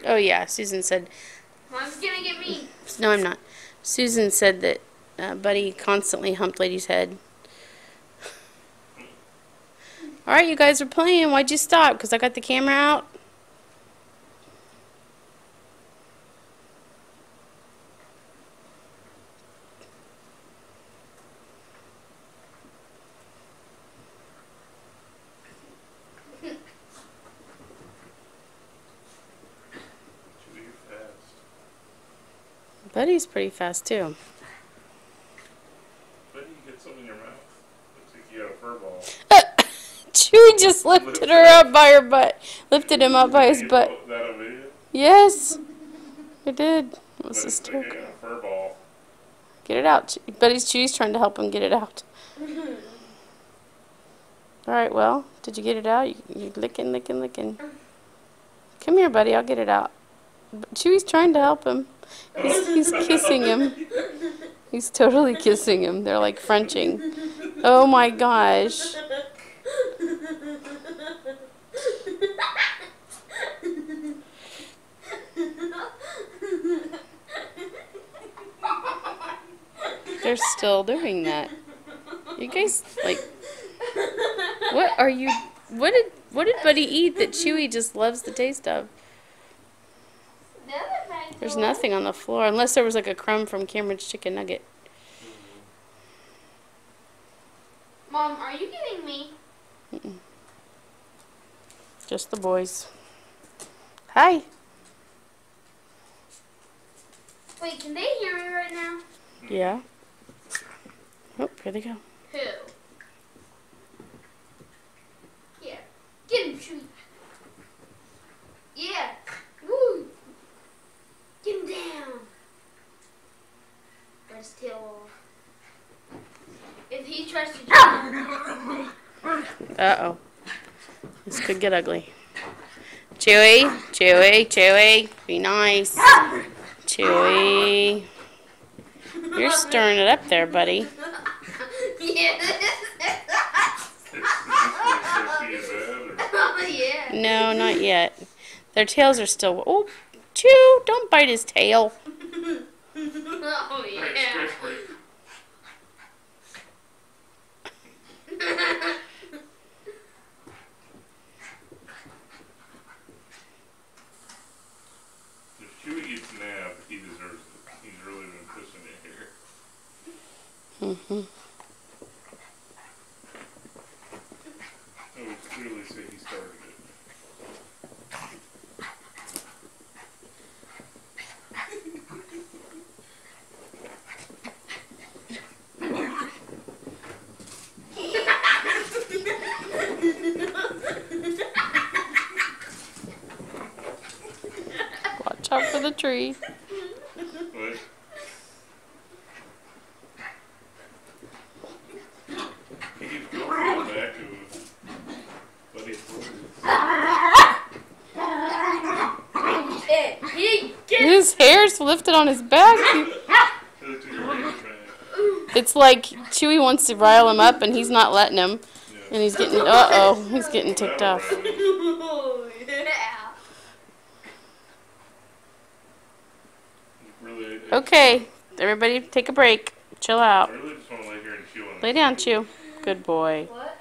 Oh, yeah. Susan said... Mom's gonna get me. No, I'm not. Susan said that Buddy constantly humped Lady's head. Alright, you guys are playing. Why'd you stop? Because I got the camera out? Buddy's pretty fast, too. Buddy, you get something in your mouth. Looks like you got a fur ball. Chewey just lifted her up by her butt. Lifted him up by his butt. That a video? Yes. It did. It was a stroke. Like a fur ball. Get it out. Buddy's Chewey's trying to help him get it out. Alright, well, did you get it out? You're licking, licking, licking. Come here, buddy. I'll get it out. Chewey's trying to help him. He's kissing him. He's totally kissing him. They're like Frenching. Oh my gosh. They're still doing that. You guys, like, what are you, what did Buddy eat that Chewey just loves the taste of? There's nothing on the floor, unless there was like a crumb from Cameron's chicken nugget. Mom, are you kidding me? Mm-mm. Just the boys. Hi. Wait, can they hear me right now? Yeah. Oh, here they go. Who? Yeah. Get him, Chewey. Yeah. Woo. Get him down. Got his tail off. If he tries to jump. Uh-oh. This could get ugly. Chewey, Chewey, Chewey. Be nice. Chewey. You're stirring it up there, buddy. Yeah. No, not yet. Their tails are still... Oh, Chew! Don't bite his tail. Oh, yeah. If Chewey gets nabbed, he deserves it. He's really been pushing it here. Mm-hmm. I would clearly say he started it. Watch out for the tree. What? He keeps going back to Buddy's His hair's lifted on his back. It's like Chewey wants to rile him up and he's not letting him. And he's getting, uh-oh, he's getting ticked off. Oh, yeah. Okay, everybody take a break. Chill out. I really just want to lay here and chew on Lay down, Chew. Good boy. What?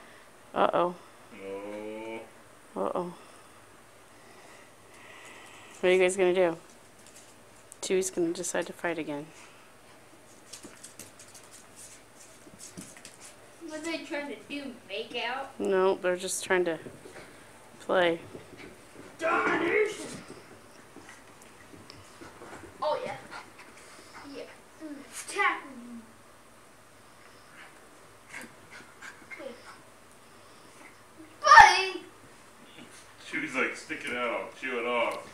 Uh-oh. No. Uh-oh. What are you guys going to do? Chewey's going to decide to fight again. What are they trying to do? Make out? No, they're just trying to play. Oh, yeah. Yeah. Tap. Buddy! Chewey's like, stick it out, chew it off.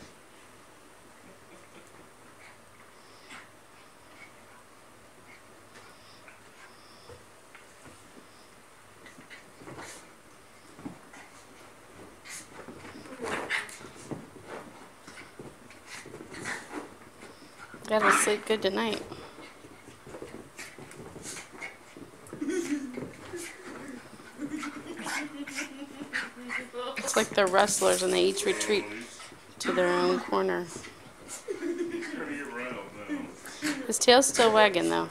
Gotta sleep good tonight. It's like they're wrestlers and they each retreat to their own corner. He's trying to get riled now. His tail's still wagging though.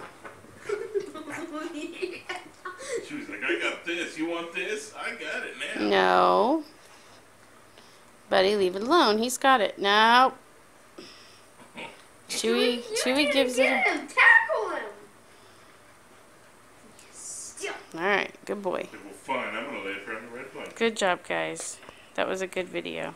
She was like, I got this. You want this? I got it now. No. Buddy, leave it alone. He's got it. No. Chewey gives it. Get him. Tackle him. Still. All right, good boy. Well, fine. I'm going to lay it around the red blanket. Good job, guys. That was a good video.